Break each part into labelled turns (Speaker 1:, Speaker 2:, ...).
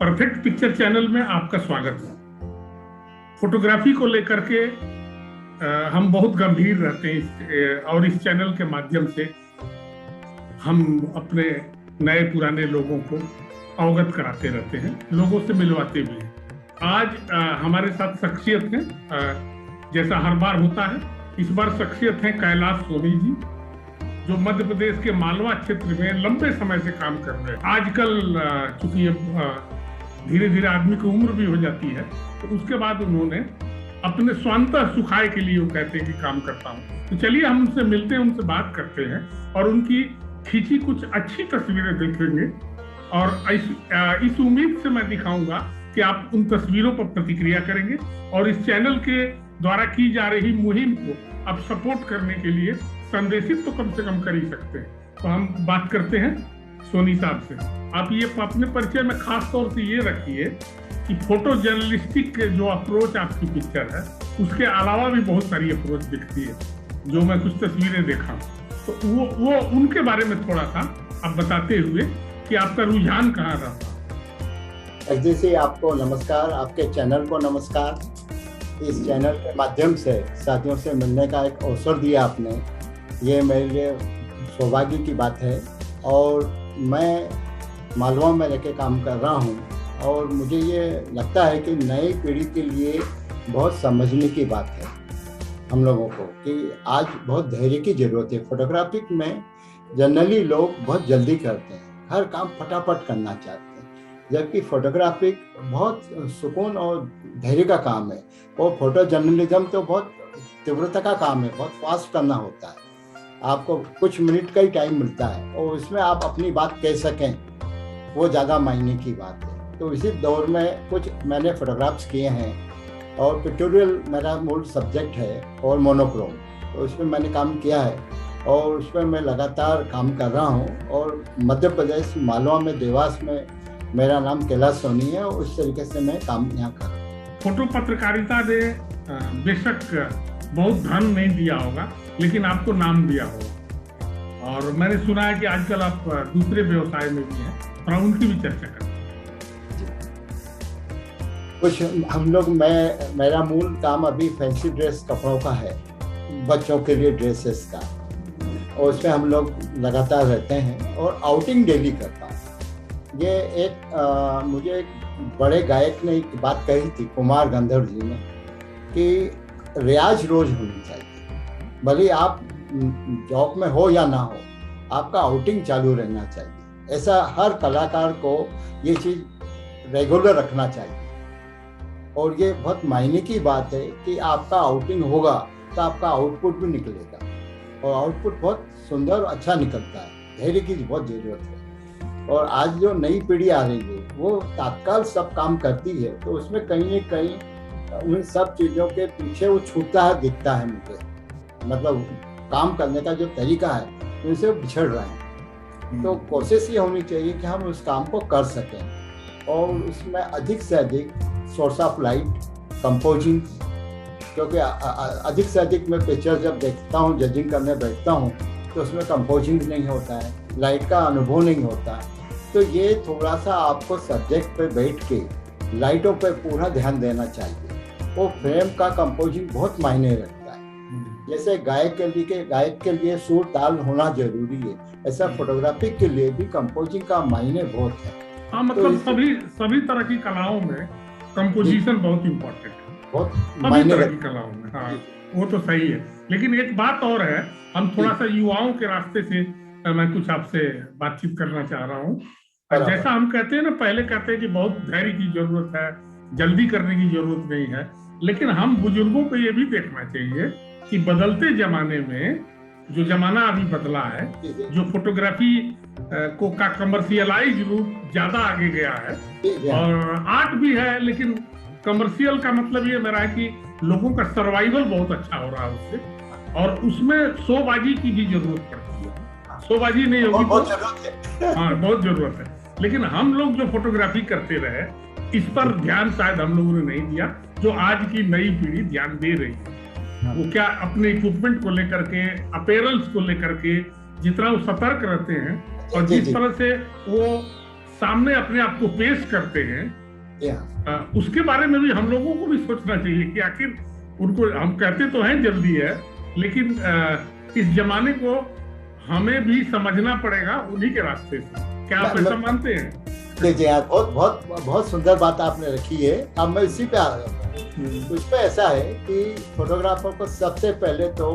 Speaker 1: Perfect picture channel में आपका स्वागत है। फोटोग्राफी को लेकर के हम बहुत गंभीर रहते हैं और इस चैनल के माध्यम से हम अपने नए पुराने लोगों को अवगत कराते रहते हैं, लोगों से मिलवाते भी हैं। आज हमारे साथ शख्सियत है, जैसा हर बार होता है, इस बार शख्सियत है कैलाश सोनी जी, जो मध्य प्रदेश के मालवा क्षेत्र में लंबे समय से काम कर रहे हैं। आजकल चूंकि धीरे धीरे आदमी की उम्र भी हो जाती है, तो उसके बाद उन्होंने अपने स्वांतः सुखाय के लिए वो कहते हैं कि काम करता हूँ। तो चलिए हम उनसे मिलते हैं, उनसे बात करते हैं और उनकी खींची कुछ अच्छी तस्वीरें देखेंगे और इस उम्मीद से मैं दिखाऊंगा कि आप उन तस्वीरों पर प्रतिक्रिया करेंगे और इस चैनल के द्वारा की जा रही मुहिम को आप सपोर्ट करने के लिए संदेशित तो कम से कम कर ही सकते हैं। तो हम बात करते हैं सोनी साहब से। आप ये अपने परिचय में खास तौर से ये रखिए कि फोटो जर्नलिस्टिक जो अप्रोच आपकी पिक्चर है, उसके अलावा भी बहुत सारी अप्रोच दिखती है, जो मैं कुछ तस्वीरें देखा हूँ। तो वो उनके बारे में थोड़ा सा आप बताते हुए कि आपका रुझान कहाँ रहा।
Speaker 2: जैसे आपको नमस्कार, आपके चैनल को नमस्कार। इस चैनल के माध्यम से साथियों से मिलने का एक अवसर दिया आपने, ये मेरे लिए सौभाग्य की बात है। और मैं मालवा में रहकर काम कर रहा हूँ और मुझे ये लगता है कि नई पीढ़ी के लिए बहुत समझने की बात है हम लोगों को कि आज बहुत धैर्य की ज़रूरत है। फोटोग्राफी में जनरली लोग बहुत जल्दी करते हैं, हर काम फटाफट करना चाहते हैं, जबकि फोटोग्राफी बहुत सुकून और धैर्य का काम है। और फोटो जर्नलिज्म तो बहुत तीव्रता का काम है, बहुत फास्ट करना होता है। आपको कुछ मिनट का ही टाइम मिलता है और उसमें आप अपनी बात कह सकें, वो ज़्यादा मायने की बात है। तो इसी दौर में कुछ मैंने फोटोग्राफ्स किए हैं और पिक्टोरियल मेरा मूल सब्जेक्ट है और मोनोक्रोम, तो उसमें मैंने काम किया है और उसमें मैं लगातार काम कर रहा हूँ। और मध्य प्रदेश मालवा में देवास में मेरा नाम कैलाश सोनी है और उस तरीके से मैं काम यहाँ कर रहा हूँ।
Speaker 1: फोटो पत्रकारिता ने बेशक बहुत धन नहीं दिया होगा, लेकिन आपको नाम दिया होगा। और मैंने सुना है कि आजकल आप दूसरे व्यवसाय में भी हैं, और उनकी भी चर्चा करें।
Speaker 2: कुछ हम लोग मेरा मूल काम अभी फैंसी ड्रेस कपड़ों का है, बच्चों के लिए ड्रेसेस का, और उसमें हम लोग लगातार रहते हैं और आउटिंग डेली करता हूँ। ये मुझे एक बड़े गायक ने एक बात कही थी, कुमार गंधर्व जी ने, कि रियाज रोज होनी चाहिए। भले आप जॉब में हो या ना हो, आपका आउटिंग चालू रहना चाहिए। ऐसा हर कलाकार को ये चीज़ रेगुलर रखना चाहिए। और ये बहुत मायने की बात है कि आपका आउटिंग होगा तो आपका आउटपुट भी निकलेगा, और आउटपुट बहुत सुंदर और अच्छा निकलता है। धैर्य की बहुत ज़रूरत है। और आज जो नई पीढ़ी आ रही है वो तत्काल सब काम करती है, तो उसमें कहीं न कहीं उन सब चीज़ों के पीछे वो छूटता है, दिखता है मुझे। मतलब काम करने का जो तरीका है उनसे बिछड़ रहे हैं। तो कोशिश ये होनी चाहिए कि हम उस काम को कर सकें और उसमें अधिक से अधिक सोर्स ऑफ लाइट, कंपोजिंग, क्योंकि अधिक से अधिक मैं पिक्चर जब देखता हूँ, जजिंग करने बैठता हूँ, तो उसमें कंपोजिंग नहीं होता है, लाइट का अनुभव नहीं होता है। तो ये थोड़ा सा आपको सब्जेक्ट पे बैठ के लाइटों पे पूरा ध्यान देना चाहिए। वो फ्रेम का कंपोजिंग बहुत मायने रखता है। जैसे गायक के लिए सुर ताल होना जरूरी है, ऐसा फोटोग्राफी के लिए भी कंपोजिंग का मायने बहुत है।
Speaker 1: हाँ, मतलब तो सभी तरह की कलाओं में कंपोजिशन बहुत इम्पोर्टेंट है,
Speaker 2: बहुत
Speaker 1: सभी तरह की कलाओं में। हाँ, वो तो सही है। लेकिन एक बात और है, हम थोड़ा सा युवाओं के रास्ते से मैं कुछ आपसे बातचीत करना चाह रहा हूँ। जैसा हम कहते हैं ना, पहले कहते हैं कि बहुत धैर्य की जरूरत है, जल्दी करने की जरूरत नहीं है, लेकिन हम बुजुर्गों को ये भी देखना चाहिए कि बदलते जमाने में जो जमाना अभी बदला है, जो फोटोग्राफी को का कमर्शियलाइज रूप ज्यादा आगे गया है, और आर्ट भी है, लेकिन कमर्शियल का मतलब ये मेरा है कि लोगों का सर्वाइवल बहुत अच्छा हो रहा है उससे, और उसमें शोबाजी की भी जरूरत पड़ती है। शोबाजी नहीं होगी तो हाँ, बहुत जरूरत है। लेकिन हम लोग जो फोटोग्राफी करते रहे, इस पर ध्यान शायद हम लोगों ने नहीं दिया, जो आज की नई पीढ़ी ध्यान दे रही है। वो क्या अपने इक्विपमेंट को लेकर के, अपैरल्स को लेकर के जितना वो सतर्क रहते हैं, और जिस तरह से वो सामने अपने आप को पेश करते हैं, उसके बारे में भी हम लोगों को भी सोचना चाहिए कि आखिर उनको, हम कहते तो हैं जल्दी है, लेकिन इस जमाने को हमें भी समझना पड़ेगा उन्हीं के रास्ते से। क्या आप ऐसा मानते हैं?
Speaker 2: जी हाँ, बहुत बहुत बहुत सुंदर बात आपने रखी है। अब मैं इसी पे आ रहा हूँ। उसमें ऐसा है कि फोटोग्राफर को सबसे पहले तो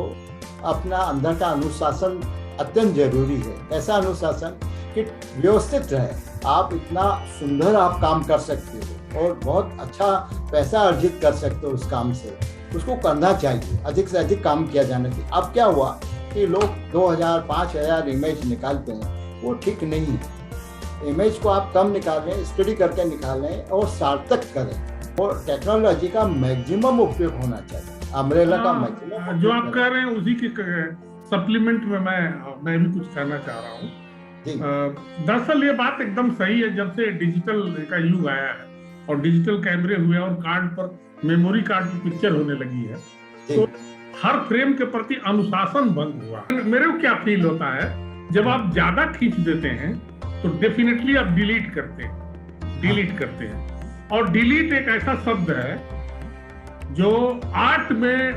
Speaker 2: अपना अंदर का अनुशासन अत्यंत जरूरी है। ऐसा अनुशासन कि व्यवस्थित रहे। आप इतना सुंदर आप काम कर सकते हो और बहुत अच्छा पैसा अर्जित कर सकते हो उस काम से, उसको करना चाहिए, अधिक से अधिक काम किया जाना चाहिए। अब क्या हुआ कि लोग 2000-5000 इमेज निकालते हैं, वो ठीक नहीं है। इमेज को आप कम निकालें, स्टडी करके निकालें और सार्थक करें, और टेक्नोलॉजी का मैक्सिमम उपयोग होना चाहिए, अम्ब्रेला का मैक्सिमम।
Speaker 1: जो आप कह रहे हैं उसी के सप्लीमेंट में मैं भी कुछ कहना चाह रहा हूँ। दरअसल ये बात एकदम सही है। जब से डिजिटल का युग आया है और डिजिटल कैमरे हुए और कार्ड पर, मेमोरी कार्ड पर पिक्चर होने लगी है, तो हर फ्रेम के प्रति अनुशासन भंग हुआ। मेरे को क्या फील होता है, जब आप ज्यादा खींच देते हैं तो डेफिनेटली आप डिलीट करते हैं। और डिलीट एक ऐसा शब्द है जो आर्ट में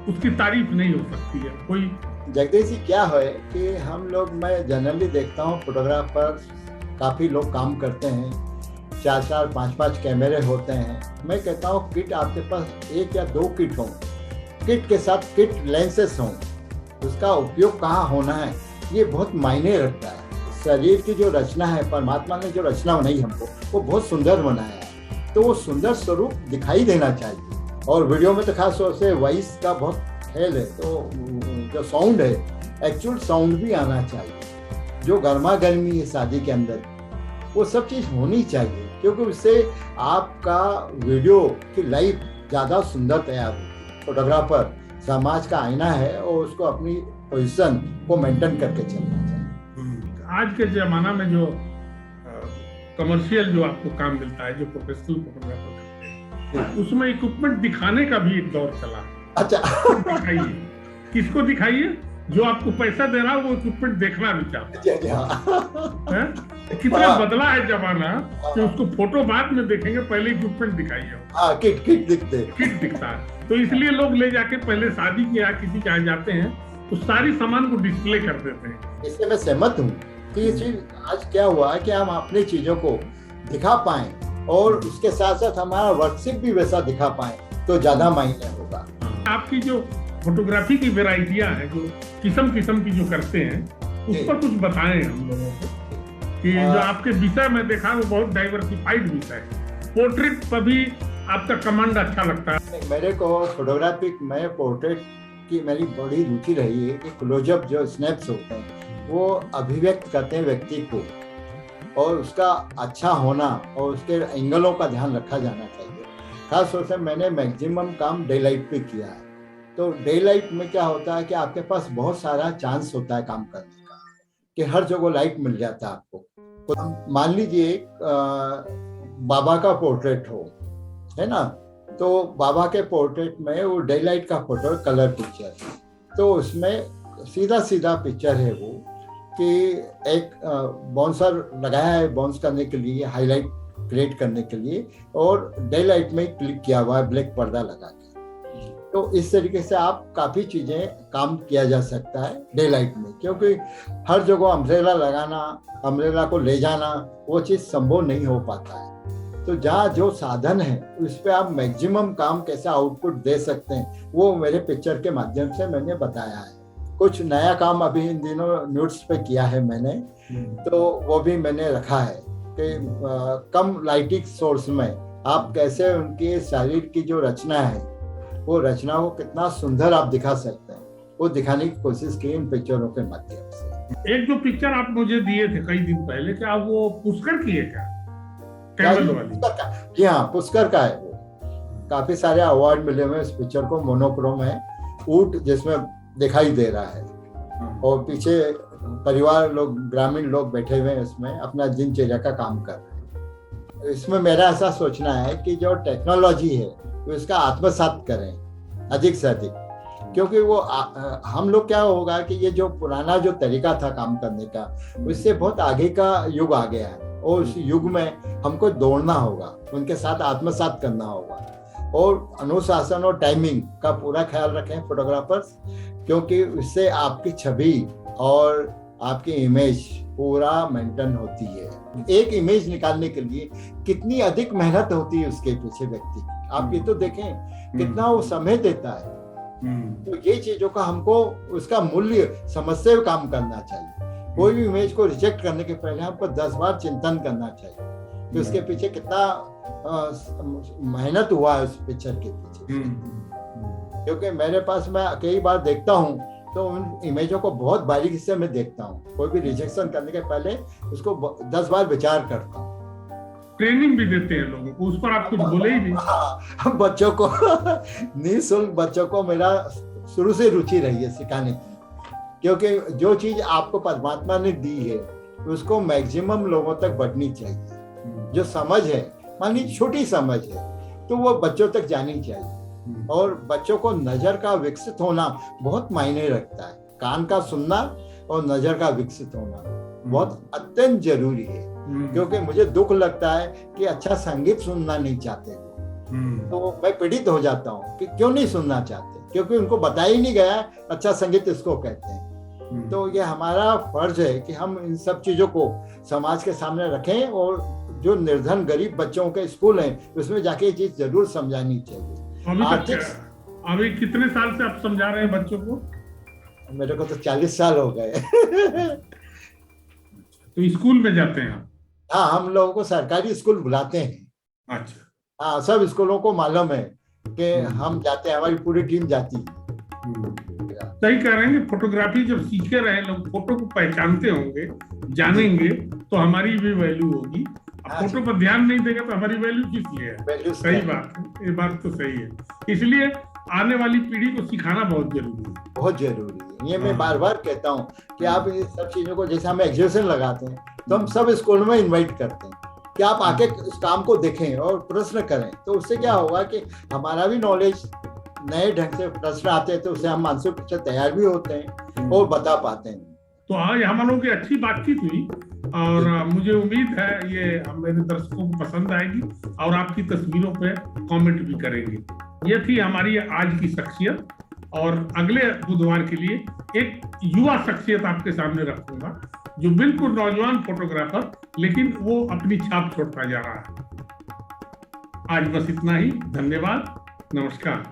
Speaker 1: उसकी तारीफ नहीं हो सकती है कोई।
Speaker 2: जगदीश जी, क्या है कि हम लोग, मैं जनरली देखता हूँ फोटोग्राफर काफी लोग काम करते हैं, 4-4, 5-5 कैमरे होते हैं। मैं कहता हूँ किट आपके पास 1 या 2 किट हो, किट के साथ किट लेंसेस हों, उसका उपयोग कहाँ होना है ये बहुत मायने रखता है। शरीर की जो रचना है, परमात्मा ने जो रचना बनाई हमको, वो बहुत सुंदर बनाया है, तो वो सुंदर स्वरूप दिखाई देना चाहिए। और वीडियो में तो खास तौर से वॉइस का बहुत खेल है, तो जो साउंड है, एक्चुअल साउंड भी आना चाहिए। जो गर्मा गर्मी है शादी के अंदर, वो सब चीज़ होनी चाहिए, क्योंकि उससे आपका वीडियो की लाइफ ज़्यादा सुंदर तैयार होगी। फोटोग्राफर समाज का आईना है और उसको अपनी पोजीशन को मेंटेन करके चलना चाहिए।
Speaker 1: आज के ज़माना में जो कमर्शियल जो आपको काम मिलता है, जो प्रोफेशनल फोटोग्राफर करते हैं, उसमें इक्विपमेंट दिखाने का भी एक दौर चला।
Speaker 2: अच्छा,
Speaker 1: दिखाइए, किसको दिखाइए? जो आपको पैसा दे रहा है वो इक्विपमेंट देखना भी चाहता है। कितना बदला है जमाना कि उसको फोटो बाद में देखेंगे, पहले इक्विपमेंट दिखाइए। किट दिखता है। तो इसलिए लोग ले जाके पहले शादी के यहाँ किसी के यहाँ जाते हैं तो सारी सामान को डिस्प्ले कर देते हैं।
Speaker 2: इससे मैं सहमत हूँ कि ये चीज आज क्या हुआ है कि हम अपनी चीजों को दिखा पाएं और उसके साथ साथ हमारा वर्कशिप भी वैसा दिखा पाएं, तो ज्यादा मायने होगा।
Speaker 1: आपकी जो फोटोग्राफी की वेराइटियां हैं, जो किस्म की जो करते हैं, उस पर कुछ बताएं हम लोगों को कि जो आपके विषय में देखा वो बहुत डाइवर्सिफाइड विषय है। पोर्ट्रेट पर भी आपका कमांड अच्छा लगता है।
Speaker 2: मेरे को फोटोग्राफी में पोर्ट्रेट की मेरी बड़ी रुचि रही है कि क्लोजअप जो स्नैप्स होते हैं वो अभिव्यक्त करते हैं व्यक्ति को, और उसका अच्छा होना और उसके एंगलों का ध्यान रखा जाना चाहिए। खास तौर से मैंने मैक्सिमम काम डे लाइट पे किया है। तो डे लाइट में क्या होता है कि आपके पास बहुत सारा चांस होता है काम करने का, कि हर जगह लाइट मिल जाता है आपको। तो मान लीजिए बाबा का पोर्ट्रेट हो, है ना, तो बाबा के पोर्ट्रेट में वो डे लाइट का फोटो, कलर पिक्चर, तो उसमें सीधा पिक्चर है वो कि एक बाउंसर लगाया है बाउंस करने के लिए, हाईलाइट क्रिएट करने के लिए, और डे लाइट में क्लिक किया हुआ है ब्लैक पर्दा लगा के। तो इस तरीके से आप काफ़ी चीज़ें काम किया जा सकता है डे लाइट में, क्योंकि हर जगह अम्ब्रेला लगाना, अम्ब्रेला को ले जाना, वो चीज़ संभव नहीं हो पाता है। तो जहाँ जो साधन है उस पर आप मैक्सिमम काम कैसे आउटपुट दे सकते हैं, वो मेरे पिक्चर के माध्यम से मैंने बताया है। कुछ नया काम अभी इन दिनों न्यूड्स पे किया है मैंने, तो वो भी मैंने रखा है कि कम लाइटिंग सोर्स में आप कैसे उनकी शरीर की जो रचना है, वो रचना को कितना सुंदर आप दिखा सकते हैं, वो दिखाने की कोशिश की इन पिक्चरों के माध्यम से।
Speaker 1: एक जो पिक्चर आप मुझे दिए थे कई दिन पहले, क्या वो पुष्कर की है क्या? कैमल वाली?
Speaker 2: जी हाँ, पुष्कर का है वो। काफी सारे अवार्ड मिले हुए इस पिक्चर को। मोनोक्रोम है, ऊंट जिसमें दिखाई दे रहा है, और पीछे परिवार लोग, ग्रामीण लोग बैठे हुए हैं, इसमें अपना दिनचर्या का काम कर रहे हैं। इसमें मेरा ऐसा सोचना है कि जो टेक्नोलॉजी है वो इसका आत्मसात करें अधिक से अधिक, क्योंकि वो हम लोग क्या होगा कि ये जो पुराना जो तरीका था काम करने का, उससे बहुत आगे का युग आ गया है, और उस युग में हमको दौड़ना होगा, उनके साथ आत्मसात करना होगा, और अनुशासन और टाइमिंग का पूरा ख्याल रखें फोटोग्राफर्स, क्योंकि उससे आपकी छवि और आपकी इमेज पूरा मेंटेन होती है। एक इमेज निकालने के लिए कितनी अधिक मेहनत होती है उसके पीछे व्यक्ति की, आप ये तो देखें कितना वो समय देता है। तो ये चीजों का हमको उसका मूल्य समझते हुए काम करना चाहिए। कोई भी इमेज को रिजेक्ट करने के पहले हमको 10 बार चिंतन करना चाहिए कि उसके पीछे कितना मेहनत हुआ है उस पिक्चर के पीछे। क्योंकि मेरे पास मैं कई बार देखता हूँ तो उन इमेजों को बहुत बारीकी से मैं देखता हूँ। कोई भी रिजेक्शन करने के पहले उसको 10 बार विचार करता हूँ।
Speaker 1: ट्रेनिंग भी देते हैं लोगों को, उस पर आप कुछ बोले ही नहीं।
Speaker 2: बच्चों को निःशुल्क बच्चों को मेरा शुरू से रुचि रही है सिखाने की, क्योंकि जो चीज आपको परमात्मा ने दी है उसको मैक्सिमम लोगों तक बढ़नी चाहिए। जो समझ है, मान लीजिए छोटी समझ है, तो वो बच्चों तक जानी चाहिए। और बच्चों को नजर का विकसित होना बहुत मायने रखता है। कान का सुनना और नजर का विकसित होना बहुत अत्यंत जरूरी है। क्योंकि मुझे दुख लगता है कि अच्छा संगीत सुनना नहीं चाहते, तो मैं पीड़ित हो जाता हूँ कि क्यों नहीं सुनना चाहते, क्योंकि उनको बताया ही नहीं गया अच्छा संगीत इसको कहते हैं। तो ये हमारा फर्ज है कि हम इन सब चीजों को समाज के सामने रखें, और जो निर्धन गरीब बच्चों के स्कूल हैं उसमें जाके ये चीज जरूर समझानी चाहिए।
Speaker 1: अभी कितने साल से आप समझा रहे हैं बच्चों को?
Speaker 2: मेरे को तो 40 साल हो गए।
Speaker 1: तो स्कूल में जाते हैं आप?
Speaker 2: हाँ, हम लोगों को सरकारी स्कूल बुलाते हैं।
Speaker 1: अच्छा।
Speaker 2: हाँ, सब स्कूलों को मालूम है कि हम जाते हैं, हमारी पूरी टीम जाती है।
Speaker 1: सही कह रहे हैं। फोटोग्राफी जब सीखे रहे लोग, फोटो को पहचानते होंगे, जानेंगे, तो हमारी भी वैल्यू होगी। फोटो पर ध्यान नहीं देगा तो हमारी वैल्यू किस लिए है? सही बात है, ये बात तो सही है। इसलिए आने वाली पीढ़ी को सिखाना बहुत जरूरी है,
Speaker 2: बहुत जरूरी है। ये मैं बार बार कहता हूँ कि आप इन सब चीजों को, जैसे हम एग्जीबिशन लगाते हैं तो हम सब स्कूल में इनवाइट करते हैं कि आप आके इस काम को देखें और प्रश्न करें। तो उससे क्या होगा कि हमारा भी नॉलेज, नए ढंग से प्रश्न आते हैं तो उससे हम मानसिक रूप से तैयार भी होते हैं और बता पाते हैं।
Speaker 1: तो आज हम लोगों की अच्छी बातचीत हुई, और मुझे उम्मीद है ये मेरे दर्शकों को पसंद आएगी और आपकी तस्वीरों पे कमेंट भी करेंगे। ये थी हमारी आज की शख्सियत, और अगले बुधवार के लिए एक युवा शख्सियत आपके सामने रखूंगा जो बिल्कुल नौजवान फोटोग्राफर, लेकिन वो अपनी छाप छोड़ता जा रहा है। आज बस इतना ही। धन्यवाद, नमस्कार।